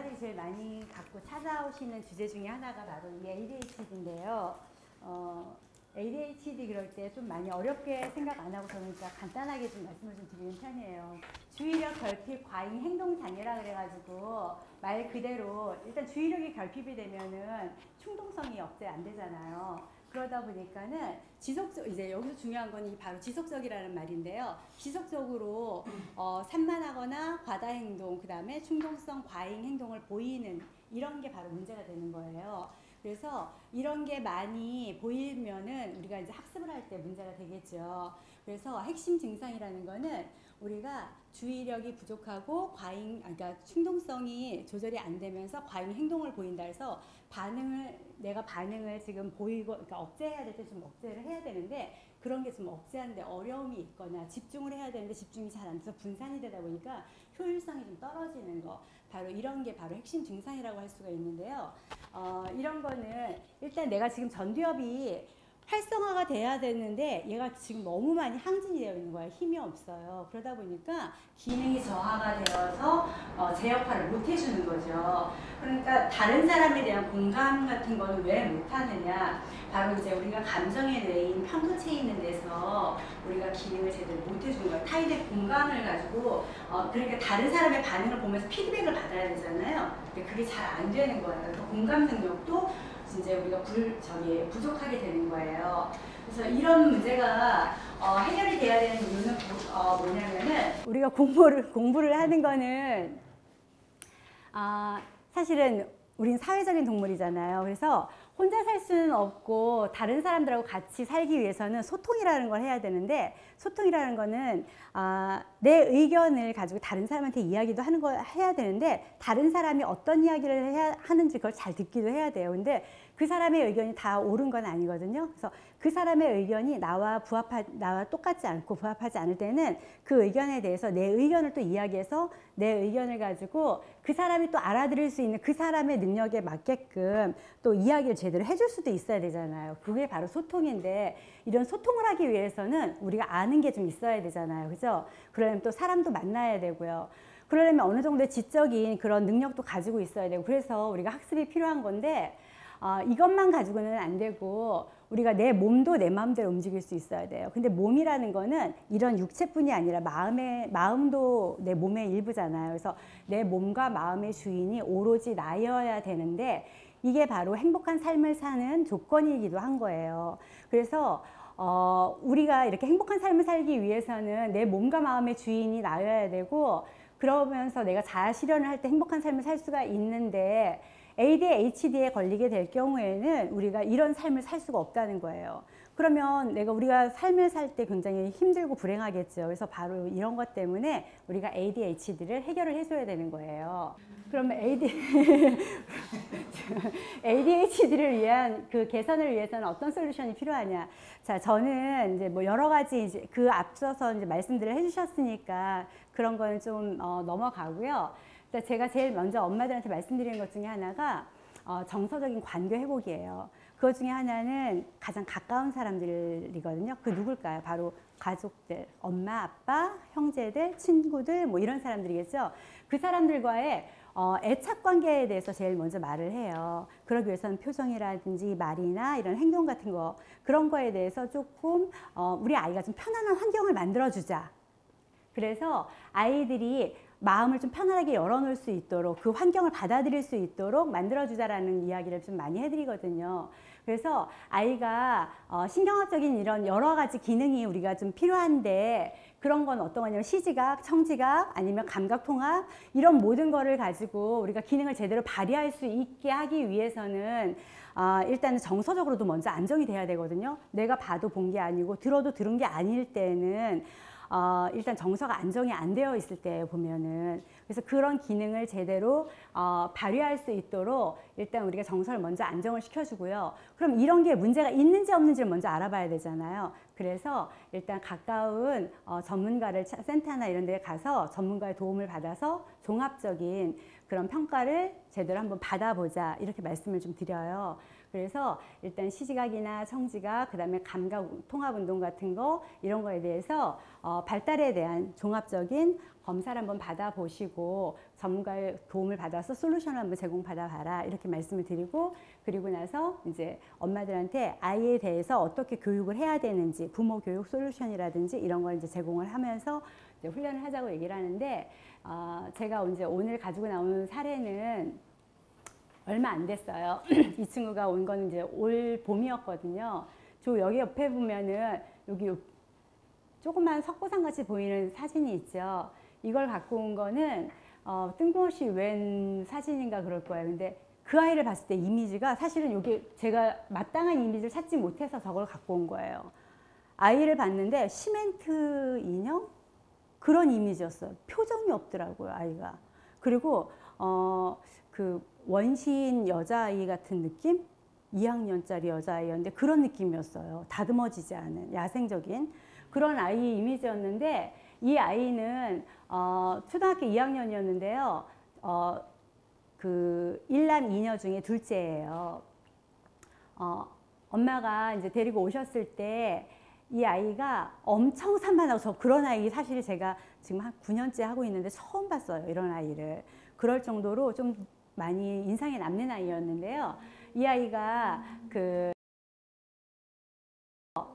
엄마들이 제일 많이 갖고 찾아오시는 주제 중에 하나가 바로 이 ADHD인데요. ADHD 그럴 때 좀 많이 어렵게 생각 안 하고 저는 진짜 간단하게 좀 말씀을 좀 드리는 편이에요. 주의력 결핍 과잉 행동 장애라 그래가지고 말 그대로 일단 주의력이 결핍이 되면은 충동성이 억제 안 되잖아요. 그러다 보니까는 지속적, 이제 여기서 중요한 건 바로 지속적이라는 말인데요. 지속적으로 산만하거나 과다 행동, 그 다음에 충동성 과잉 행동을 보이는 이런 게 바로 문제가 되는 거예요. 그래서 이런 게 많이 보이면은 우리가 이제 학습을 할 때 문제가 되겠죠. 그래서 핵심 증상이라는 거는 우리가 주의력이 부족하고 그러니까 충동성이 조절이 안 되면서 과잉 행동을 보인다 해서 내가 반응을 지금 보이고, 그러니까 억제해야 될 때 좀 억제를 해야 되는데 그런 게 좀 억제하는데 어려움이 있거나 집중을 해야 되는데 집중이 잘 안 돼서 분산이 되다 보니까 효율성이 좀 떨어지는 거. 바로 이런 게 바로 핵심 증상이라고 할 수가 있는데요. 이런 거는 일단 내가 지금 전두엽이 활성화가 돼야 되는데 얘가 지금 너무 많이 항진이 되어 있는 거예요. 힘이 없어요. 그러다 보니까 기능이 저하가 되어서 제 역할을 못 해주는 거죠. 그러니까 다른 사람에 대한 공감 같은 거는 왜 못하느냐. 바로 이제 우리가 감정의 뇌인 편도체에 있는 데서 우리가 기능을 제대로 못 해주는 거예요. 타인의 공감을 가지고 그러니까 다른 사람의 반응을 보면서 피드백을 받아야 되잖아요. 근데 그게 잘 안 되는 거예요. 그 공감 능력도 이제 우리가 부족하게 되는 거예요. 그래서 이런 문제가 해결이 돼야 되는 이유는 뭐냐면은 우리가 공부를 하는 거는 사실은 우린 사회적인 동물이잖아요. 그래서 혼자 살 수는 없고 다른 사람들하고 같이 살기 위해서는 소통이라는 걸 해야 되는데 소통이라는 거는 내 의견을 가지고 다른 사람한테 이야기도 하는 걸 해야 되는데 다른 사람이 어떤 이야기를 하는지 그걸 잘 듣기도 해야 돼요. 근데 그 사람의 의견이 다 옳은 건 아니거든요. 그래서 그 사람의 의견이 나와 똑같지 않고 부합하지 않을 때는 그 의견에 대해서 내 의견을 또 이야기해서 내 의견을 가지고 그 사람이 또 알아들을 수 있는 그 사람의 능력에 맞게끔 또 이야기를 제대로 해줄 수도 있어야 되잖아요. 그게 바로 소통인데 이런 소통을 하기 위해서는 우리가 아는 게 좀 있어야 되잖아요. 그죠? 그러려면 또 사람도 만나야 되고요. 그러려면 어느 정도의 지적인 그런 능력도 가지고 있어야 되고 그래서 우리가 학습이 필요한 건데 이것만 가지고는 안 되고 우리가 내 몸도 내 마음대로 움직일 수 있어야 돼요. 근데 몸이라는 거는 이런 육체뿐이 아니라 마음도 내 몸의 일부잖아요. 그래서 내 몸과 마음의 주인이 오로지 나여야 되는데 이게 바로 행복한 삶을 사는 조건이기도 한 거예요. 그래서 우리가 이렇게 행복한 삶을 살기 위해서는 내 몸과 마음의 주인이 나여야 되고 그러면서 내가 자아 실현을 할 때 행복한 삶을 살 수가 있는데 ADHD에 걸리게 될 경우에는 우리가 이런 삶을 살 수가 없다는 거예요. 그러면 우리가 삶을 살 때 굉장히 힘들고 불행하겠죠. 그래서 바로 이런 것 때문에 우리가 ADHD를 해결을 해줘야 되는 거예요. 그러면 ADHD를 위한 그 개선을 위해서는 어떤 솔루션이 필요하냐? 자, 저는 이제 뭐 여러 가지 이제 그 앞서서 이제 말씀들을 해주셨으니까 그런 거는 좀 넘어가고요. 제가 제일 먼저 엄마들한테 말씀드리는 것 중에 하나가 정서적인 관계 회복이에요. 그것 중에 하나는 가장 가까운 사람들이거든요. 그 누굴까요? 바로 가족들, 엄마, 아빠, 형제들, 친구들 뭐 이런 사람들이겠죠. 그 사람들과의 애착 관계에 대해서 제일 먼저 말을 해요. 그러기 위해서는 표정이라든지 말이나 이런 행동 같은 거 그런 거에 대해서 조금 우리 아이가 좀 편안한 환경을 만들어주자. 그래서 아이들이 마음을 좀 편안하게 열어놓을 수 있도록 그 환경을 받아들일 수 있도록 만들어주자라는 이야기를 좀 많이 해드리거든요. 그래서 아이가 신경학적인 이런 여러 가지 기능이 우리가 좀 필요한데 그런 건 어떤 거냐면 시지각, 청지각 아니면 감각통합 이런 모든 거를 가지고 우리가 기능을 제대로 발휘할 수 있게 하기 위해서는 일단은 정서적으로도 먼저 안정이 돼야 되거든요. 내가 봐도 본 게 아니고 들어도 들은 게 아닐 때는 일단 정서가 안정이 안 되어 있을 때 보면은 그래서 그런 기능을 제대로 발휘할 수 있도록 일단 우리가 정서를 먼저 안정을 시켜주고요. 그럼 이런 게 문제가 있는지 없는지를 먼저 알아봐야 되잖아요. 그래서 일단 가까운 전문가를 센터나 이런 데 가서 전문가의 도움을 받아서 종합적인 그런 평가를 제대로 한번 받아보자 이렇게 말씀을 좀 드려요. 그래서 일단 시지각이나 청지각, 그 다음에 감각 통합운동 같은 거 이런 거에 대해서 발달에 대한 종합적인 검사를 한번 받아보시고 전문가의 도움을 받아서 솔루션을 한번 제공받아 봐라 이렇게 말씀을 드리고, 그리고 나서 이제 엄마들한테 아이에 대해서 어떻게 교육을 해야 되는지 부모 교육 솔루션이라든지 이런 걸 이제 제공을 하면서 이제 훈련을 하자고 얘기를 하는데, 제가 이제 오늘 가지고 나온 사례는 얼마 안 됐어요. 이 친구가 온 건 이제 올 봄이었거든요. 저 여기 옆에 보면은 여기 조그만 석고상 같이 보이는 사진이 있죠. 이걸 갖고 온 거는 뜬금없이 웬 사진인가 그럴 거예요. 근데 그 아이를 봤을 때 이미지가 사실은 이게 제가 마땅한 이미지를 찾지 못해서 저걸 갖고 온 거예요. 아이를 봤는데 시멘트 인형? 그런 이미지였어요. 표정이 없더라고요, 아이가. 그리고 그 원시인 여자아이 같은 느낌? 2학년짜리 여자아이였는데 그런 느낌이었어요. 다듬어지지 않은 야생적인 그런 아이 이미지였는데, 이 아이는 초등학교 2학년이었는데요. 그 1남 2녀 중에 둘째예요. 엄마가 이제 데리고 오셨을 때 이 아이가 엄청 산만하고, 저 그런 아이 사실 제가 지금 한 9년째 하고 있는데 처음 봤어요. 이런 아이를. 그럴 정도로 좀 많이 인상에 남는 아이였는데요. 이 아이가 그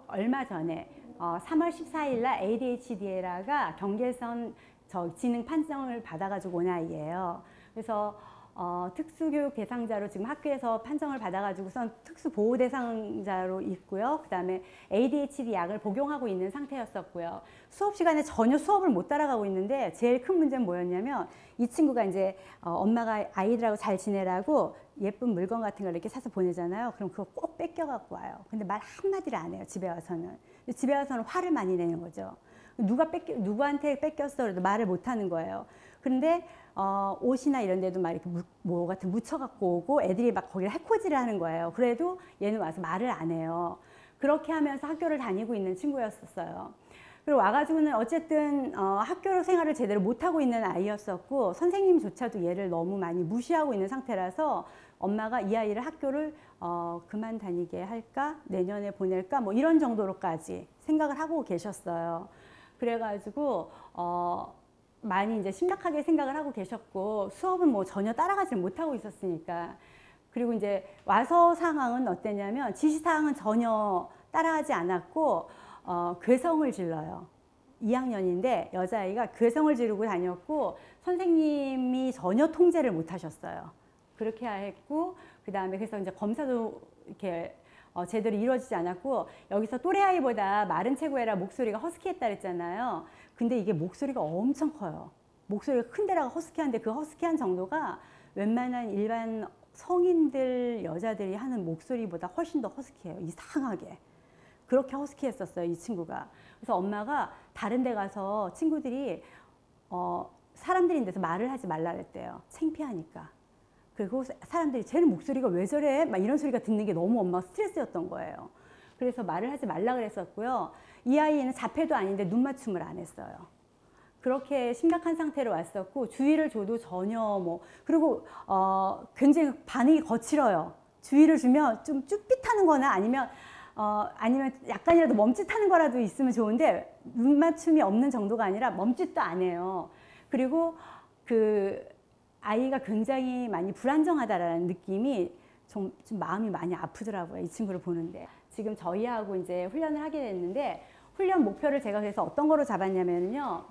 얼마 전에 3월 14일 날 ADHD가 경계선 지능 판정을 받아가지고 온 아이예요. 그래서 특수교육 대상자로 지금 학교에서 판정을 받아가지고선 특수보호 대상자로 있고요. 그 다음에 ADHD 약을 복용하고 있는 상태였었고요. 수업 시간에 전혀 수업을 못 따라가고 있는데 제일 큰 문제는 뭐였냐면, 이 친구가 이제 엄마가 아이들하고 잘 지내라고 예쁜 물건 같은 걸 이렇게 사서 보내잖아요. 그럼 그거 꼭 뺏겨갖고 와요. 근데 말 한마디를 안 해요, 집에 와서는. 집에 와서는 화를 많이 내는 거죠. 누구한테 뺏겼어? 그래도 말을 못 하는 거예요. 그런데 옷이나 이런 데도 막 이렇게 뭐 같은 묻혀갖고 오고 애들이 막 거기를 해코지를 하는 거예요. 그래도 얘는 와서 말을 안 해요. 그렇게 하면서 학교를 다니고 있는 친구였었어요. 그리고 와가지고는 어쨌든 학교 생활을 제대로 못하고 있는 아이였었고, 선생님조차도 얘를 너무 많이 무시하고 있는 상태라서 엄마가 이 아이를 학교를 그만 다니게 할까? 내년에 보낼까? 뭐 이런 정도로까지 생각을 하고 계셨어요. 그래가지고 많이 이제 심각하게 생각을 하고 계셨고, 수업은 뭐 전혀 따라가지 못하고 있었으니까. 그리고 이제 와서 상황은 어땠냐면, 지시사항은 전혀 따라하지 않았고 괴성을 질러요. 2학년인데 여자아이가 괴성을 지르고 다녔고, 선생님이 전혀 통제를 못 하셨어요. 그렇게 했고, 그 다음에 그래서 이제 검사도 이렇게 제대로 이루어지지 않았고, 여기서 또래 아이보다 말은 최고해라 목소리가 허스키했다 그랬잖아요. 근데 이게 목소리가 엄청 커요. 목소리가 큰 데다가 허스키한데, 그 허스키한 정도가 웬만한 일반 성인들 여자들이 하는 목소리보다 훨씬 더 허스키해요. 이상하게. 그렇게 허스키했었어요, 이 친구가. 그래서 엄마가 다른 데 가서 친구들이 사람들이 있는 데서 말을 하지 말라 그랬대요. 창피하니까. 그리고 사람들이 쟤는 목소리가 왜 저래? 막 이런 소리가 듣는 게 너무 엄마가 스트레스였던 거예요. 그래서 말을 하지 말라 그랬었고요. 이 아이는 자폐도 아닌데 눈 맞춤을 안 했어요. 그렇게 심각한 상태로 왔었고, 주의를 줘도 전혀 뭐, 그리고 굉장히 반응이 거칠어요. 주의를 주면 좀 쭈삣하는 거나 아니면 약간이라도 멈칫하는 거라도 있으면 좋은데, 눈 맞춤이 없는 정도가 아니라 멈칫도 안 해요. 그리고 그 아이가 굉장히 많이 불안정하다라는 느낌이 좀 마음이 많이 아프더라고요, 이 친구를 보는데. 지금 저희하고 이제 훈련을 하게 됐는데, 훈련 목표를 제가 그래서 어떤 거로 잡았냐면요,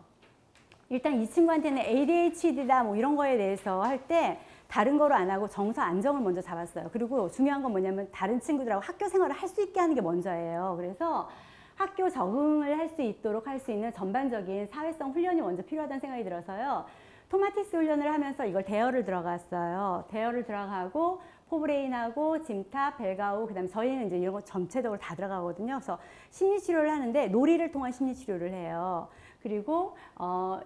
일단 이 친구한테는 ADHD다 뭐 이런 거에 대해서 할 때 다른 거로 안 하고 정서 안정을 먼저 잡았어요. 그리고 중요한 건 뭐냐면, 다른 친구들하고 학교 생활을 할 수 있게 하는 게 먼저예요. 그래서 학교 적응을 할 수 있도록 할 수 있는 전반적인 사회성 훈련이 먼저 필요하다는 생각이 들어서요, 토마티스 훈련을 하면서 이걸 대여를 들어갔어요. 대여를 들어가고 포브레인하고 짐탑, 벨가우, 그다음에 저희는 이제 이런 거 전체적으로 다 들어가거든요. 그래서 심리치료를 하는데 놀이를 통한 심리치료를 해요. 그리고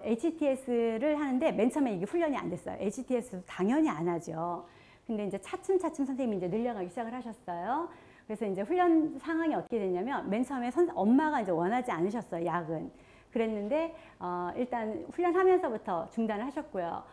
HTS를 하는데 맨 처음에 이게 훈련이 안 됐어요. HTS도 당연히 안 하죠. 근데 이제 차츰차츰 선생님이 이제 늘려가기 시작을 하셨어요. 그래서 이제 훈련 상황이 어떻게 됐냐면, 맨 처음에 엄마가 이제 원하지 않으셨어요, 약은. 그랬는데 일단 훈련하면서부터 중단을 하셨고요.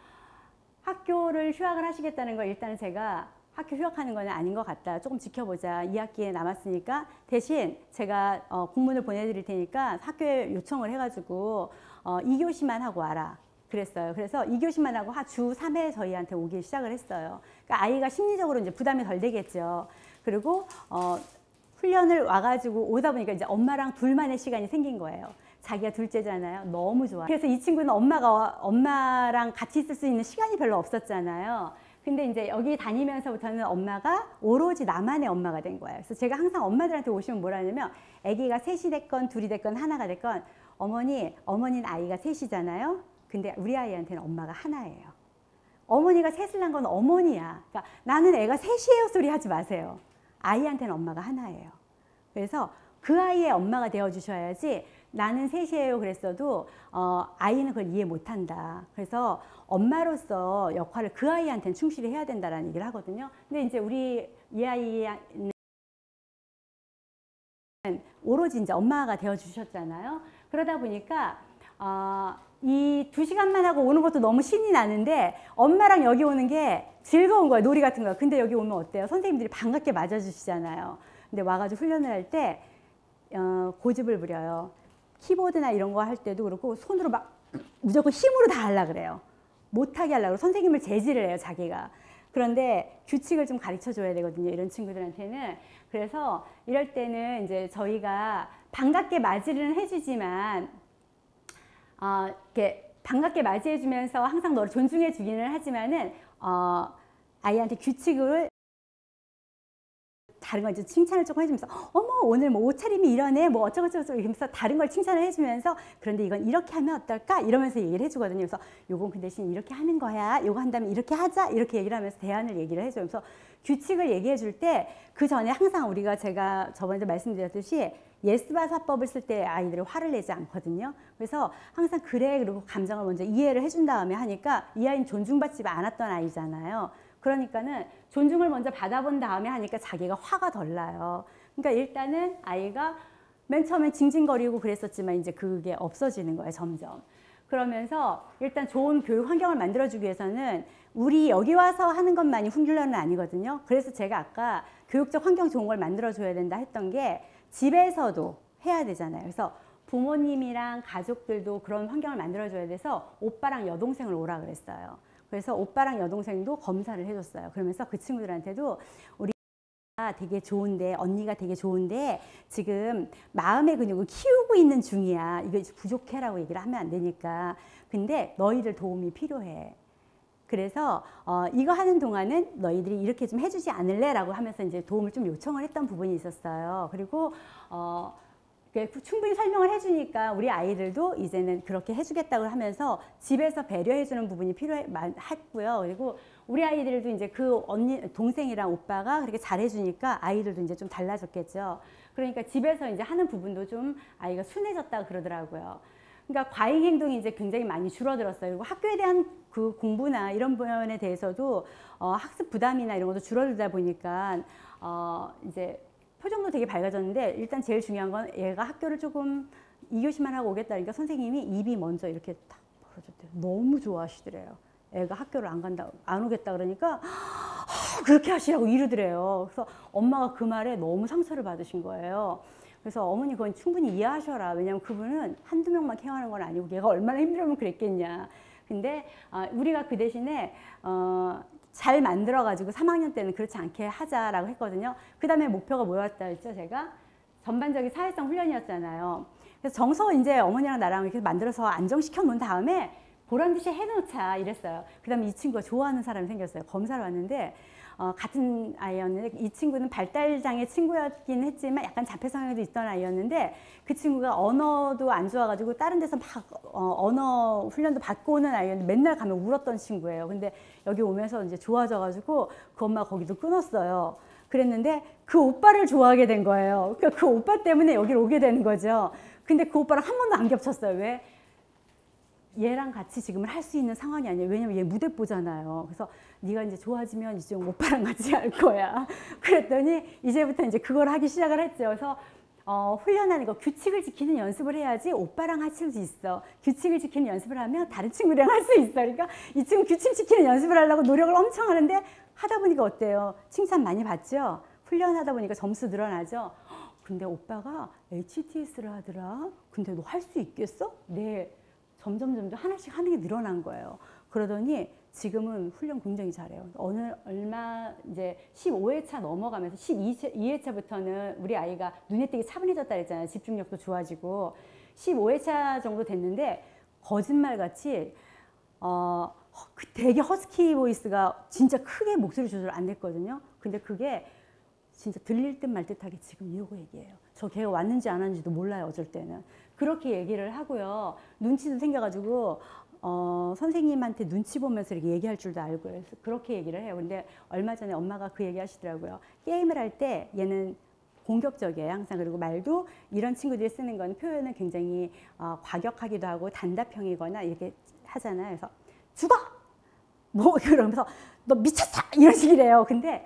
학교를 휴학을 하시겠다는 걸 일단 제가 학교 휴학하는 건 아닌 것 같다. 조금 지켜보자. 2학기에 남았으니까 대신 제가 공문을 보내드릴 테니까 학교에 요청을 해가지고 2교시만 하고 와라. 그랬어요. 그래서 2교시만 하고 주 3회 저희한테 오기 시작을 했어요. 그러니까 아이가 심리적으로 이제 부담이 덜 되겠죠. 그리고 훈련을 와가지고 오다 보니까 이제 엄마랑 둘만의 시간이 생긴 거예요. 자기가 둘째잖아요. 너무 좋아. 그래서 이 친구는 엄마랑 같이 있을 수 있는 시간이 별로 없었잖아요. 근데 이제 여기 다니면서부터는 엄마가 오로지 나만의 엄마가 된 거예요. 그래서 제가 항상 엄마들한테 오시면 뭐라 하냐면 아기가 셋이 됐건 둘이 됐건 하나가 됐건 어머니는 아이가 셋이잖아요. 근데 우리 아이한테는 엄마가 하나예요. 어머니가 셋을 낳은 건 어머니야. 그러니까 나는 애가 셋이에요 소리 하지 마세요. 아이한테는 엄마가 하나예요. 그래서 그 아이의 엄마가 되어주셔야지 나는 셋이에요 그랬어도 아이는 그걸 이해 못한다. 그래서 엄마로서 역할을 그 아이한테는 충실히 해야 된다라는 얘기를 하거든요. 근데 이제 우리 이 아이는 오로지 이제 엄마가 되어주셨잖아요. 그러다 보니까 이 2시간만 하고 오는 것도 너무 신이 나는데 엄마랑 여기 오는 게 즐거운 거예요. 놀이 같은 거. 근데 여기 오면 어때요? 선생님들이 반갑게 맞아주시잖아요. 근데 와가지고 훈련을 할 때 고집을 부려요. 키보드나 이런 거 할 때도 그렇고 손으로 막 무조건 힘으로 다 하려고 그래요. 못하게 하려고 선생님을 제지를 해요, 자기가. 그런데 규칙을 좀 가르쳐 줘야 되거든요, 이런 친구들한테는. 그래서 이럴 때는 이제 저희가 반갑게 맞이를 해주지만 이렇게 반갑게 맞이해주면서 항상 너를 존중해 주기는 하지만은 아이한테 규칙을 다른 걸 이제 칭찬을 조금 해주면서 어머 오늘 뭐 옷차림이 이러네 뭐 어쩌고저쩌고 이러면서 다른 걸 칭찬을 해주면서 그런데 이건 이렇게 하면 어떨까 이러면서 얘기를 해주거든요. 그래서 요건 그 대신 이렇게 하는 거야. 요거 한다면 이렇게 하자 이렇게 얘기를 하면서 대안을 얘기를 해줘요. 그래서 규칙을 얘기해 줄 때 그 전에 항상 제가 저번에도 말씀드렸듯이 예스바 사법을 쓸 때 아이들이 화를 내지 않거든요. 그래서 항상 그래 그리고 감정을 먼저 이해를 해준 다음에 하니까 이 아이는 존중받지 않았던 아이잖아요. 그러니까는 존중을 먼저 받아본 다음에 하니까 자기가 화가 덜 나요. 그러니까 일단은 아이가 맨 처음엔 징징거리고 그랬었지만 이제 그게 없어지는 거예요, 점점. 그러면서 일단 좋은 교육 환경을 만들어주기 위해서는 우리 여기 와서 하는 것만이 훈련은 아니거든요. 그래서 제가 아까 교육적 환경 좋은 걸 만들어줘야 된다 했던 게 집에서도 해야 되잖아요. 그래서 부모님이랑 가족들도 그런 환경을 만들어줘야 돼서 오빠랑 여동생을 오라 그랬어요. 그래서 오빠랑 여동생도 검사를 해줬어요. 그러면서 그 친구들한테도 우리가 되게 좋은데 언니가 되게 좋은데 지금 마음의 근육을 키우고 있는 중이야. 이거 부족해라고 얘기를 하면 안 되니까. 근데 너희들 도움이 필요해. 그래서 이거 하는 동안은 너희들이 이렇게 좀 해주지 않을래? 라고 하면서 이제 도움을 좀 요청을 했던 부분이 있었어요. 그리고 충분히 설명을 해주니까 우리 아이들도 이제는 그렇게 해주겠다고 하면서 집에서 배려해주는 부분이 필요했고요. 그리고 우리 아이들도 이제 그 동생이랑 오빠가 그렇게 잘해주니까 아이들도 이제 좀 달라졌겠죠. 그러니까 집에서 이제 하는 부분도 좀 아이가 순해졌다 그러더라고요. 그러니까 과잉 행동이 이제 굉장히 많이 줄어들었어요. 그리고 학교에 대한 그 공부나 이런 부분에 대해서도 학습 부담이나 이런 것도 줄어들다 보니까 이제 표정도 되게 밝아졌는데 일단 제일 중요한 건 얘가 학교를 조금 2교시만 하고 오겠다 그러니까 선생님이 입이 먼저 이렇게 딱 벌어졌대요. 너무 좋아하시더래요. 애가 학교를 안 오겠다 그러니까 그렇게 하시라고 이러더래요. 그래서 엄마가 그 말에 너무 상처를 받으신 거예요. 그래서 어머니 그건 충분히 이해하셔라. 왜냐면 그분은 한두 명만 케어하는 건 아니고 걔가 얼마나 힘들면 그랬겠냐. 근데 우리가 그 대신에 잘 만들어가지고 3학년 때는 그렇지 않게 하자라고 했거든요. 그 다음에 목표가 뭐였다 했죠, 제가? 전반적인 사회성 훈련이었잖아요. 그래서 정서 이제 어머니랑 나랑 이렇게 만들어서 안정시켜 놓은 다음에 보란 듯이 해놓자 이랬어요. 그 다음에 이 친구가 좋아하는 사람이 생겼어요. 검사를 왔는데 같은 아이였는데 이 친구는 발달장애 친구였긴 했지만 약간 자폐성향도 있던 아이였는데 그 친구가 언어도 안 좋아가지고 다른 데서 막 언어 훈련도 받고 오는 아이였는데 맨날 가면 울었던 친구예요. 근데 여기 오면서 이제 좋아져가지고 그 엄마가 거기도 끊었어요. 그랬는데 그 오빠를 좋아하게 된 거예요. 그러니까 그 오빠 때문에 여기를 오게 되는 거죠. 근데 그 오빠랑 한 번도 안 겹쳤어요. 왜? 얘랑 같이 지금은 할 수 있는 상황이 아니에요. 왜냐면 얘 무대뽀잖아요. 그래서 네가 이제 좋아지면 이제 오빠랑 같이 할 거야. 그랬더니 이제부터 이제 그걸 하기 시작을 했죠. 그래서 훈련하는 거 규칙을 지키는 연습을 해야지 오빠랑 할 수 있어. 규칙을 지키는 연습을 하면 다른 친구랑 할 수 있어. 그러니까 이 친구 규칙 지키는 연습을 하려고 노력을 엄청 하는데 하다 보니까 어때요? 칭찬 많이 받죠? 훈련하다 보니까 점수 늘어나죠? 근데 오빠가 HTS를 하더라. 근데 너 할 수 있겠어? 네. 점점 하나씩 하는 게 늘어난 거예요. 그러더니 지금은 훈련 굉장히 잘해요. 얼마 이제 15회차 넘어가면서 12회차부터는 우리 아이가 눈에 띄게 차분해졌다 그랬잖아요. 집중력도 좋아지고 15회차 정도 됐는데 거짓말같이 되게 허스키 보이스가 진짜 크게 목소리 조절 안 됐거든요. 근데 그게 진짜 들릴 듯 말 듯하게 지금 이러고 얘기해요. 저 걔가 왔는지 안 왔는지도 몰라요. 어쩔 때는. 그렇게 얘기를 하고요. 눈치도 생겨가지고 선생님한테 눈치 보면서 이렇게 얘기할 줄도 알고 그래서 그렇게 얘기를 해요. 근데 얼마 전에 엄마가 그 얘기 하시더라고요. 게임을 할 때 얘는 공격적이에요. 항상. 그리고 말도 이런 친구들이 쓰는 건 표현은 굉장히 과격하기도 하고 단답형이거나 이렇게 하잖아요. 그래서 죽어! 뭐 그러면서 너 미쳤어! 이런 식이래요. 근데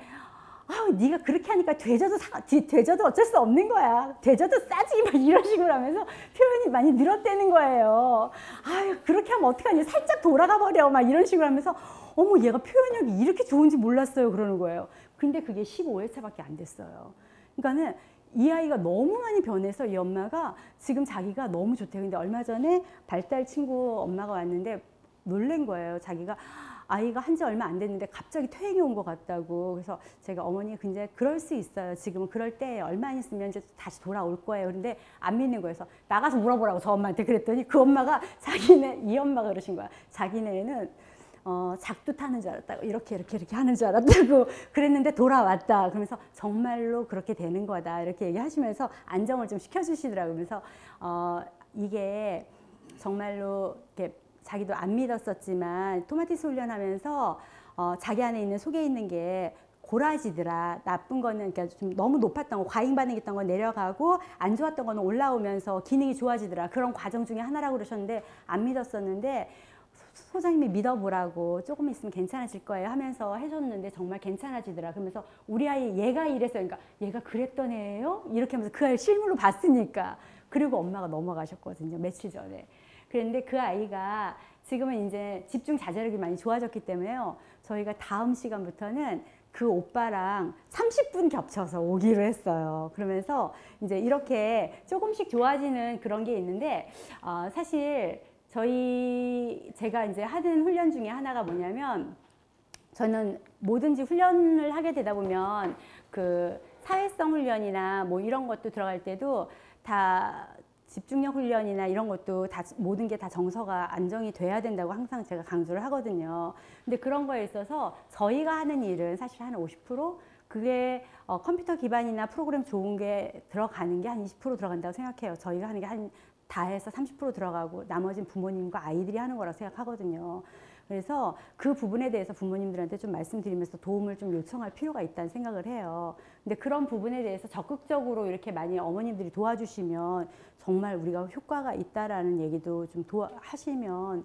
네가 그렇게 하니까 되져도 어쩔 수 없는 거야. 되져도 싸지 막 이런 식으로 하면서 표현이 많이 늘었다는 거예요. 그렇게 하면 어떡하니? 살짝 돌아가 버려. 막 이런 식으로 하면서 어머 얘가 표현력이 이렇게 좋은지 몰랐어요. 그러는 거예요. 근데 그게 15회차밖에 안 됐어요. 그러니까는 이 아이가 너무 많이 변해서 이 엄마가 지금 자기가 너무 좋대요. 근데 얼마 전에 발달 친구 엄마가 왔는데 놀란 거예요. 자기가 아이가 한 지 얼마 안 됐는데 갑자기 퇴행이 온 것 같다고. 그래서 제가 어머니 근데 그럴 수 있어요. 지금은 그럴 때 얼마 안 있으면 이제 다시 돌아올 거예요. 그런데 안 믿는 거예요. 그래서 나가서 물어보라고 저 엄마한테 그랬더니 그 엄마가 이 엄마가 그러신 거야. 자기네는 작두 타는 줄 알았다고 이렇게 하는 줄 알았다고 그랬는데 돌아왔다. 그러면서 정말로 그렇게 되는 거다. 이렇게 얘기하시면서 안정을 좀 시켜주시더라고요. 그래서 이게 정말로 이렇게 자기도 안 믿었었지만 토마티스 훈련하면서 자기 안에 있는 속에 있는 게 고라지더라. 나쁜 거는 그러니까 좀 너무 높았던 거, 과잉 반응했던 건 내려가고 안 좋았던 거는 올라오면서 기능이 좋아지더라. 그런 과정 중에 하나라고 그러셨는데 안 믿었었는데 소장님이 믿어보라고 조금 있으면 괜찮아질 거예요 하면서 해줬는데 정말 괜찮아지더라. 그러면서 우리 아이 얘가 이랬어요. 그러니까 얘가 그랬던 애예요? 이렇게 하면서 그 아이를 실물로 봤으니까. 그리고 엄마가 넘어가셨거든요. 며칠 전에. 그런데 그 아이가 지금은 이제 집중 자제력이 많이 좋아졌기 때문에요. 저희가 다음 시간부터는 그 오빠랑 30분 겹쳐서 오기로 했어요. 그러면서 이제 이렇게 조금씩 좋아지는 그런 게 있는데 사실 제가 이제 하는 훈련 중에 하나가 뭐냐면 저는 뭐든지 훈련을 하게 되다 보면 그 사회성 훈련이나 뭐 이런 것도 들어갈 때도 다 집중력 훈련이나 이런 것도 다 모든 게 다 정서가 안정이 돼야 된다고 항상 제가 강조를 하거든요. 근데 그런 거에 있어서 저희가 하는 일은 사실 한 50% 그게 컴퓨터 기반이나 프로그램 좋은 게 들어가는 게 한 20% 들어간다고 생각해요. 저희가 하는 게 다 해서 30% 들어가고 나머지는 부모님과 아이들이 하는 거라고 생각하거든요. 그래서 그 부분에 대해서 부모님들한테 좀 말씀드리면서 도움을 좀 요청할 필요가 있다는 생각을 해요. 근데 그런 부분에 대해서 적극적으로 이렇게 많이 어머님들이 도와주시면 정말 우리가 효과가 있다라는 얘기도 좀 하시면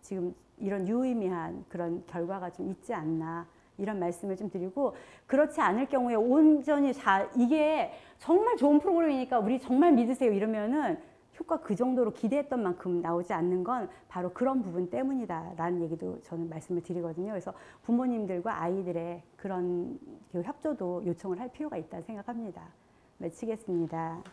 지금 이런 유의미한 그런 결과가 좀 있지 않나 이런 말씀을 좀 드리고 그렇지 않을 경우에 온전히 이게 정말 좋은 프로그램이니까 우리 정말 믿으세요 이러면은 효과 그 정도로 기대했던 만큼 나오지 않는 건 바로 그런 부분 때문이다라는 얘기도 저는 말씀을 드리거든요. 그래서 부모님들과 아이들의 그런 협조도 요청을 할 필요가 있다고 생각합니다. 마치겠습니다.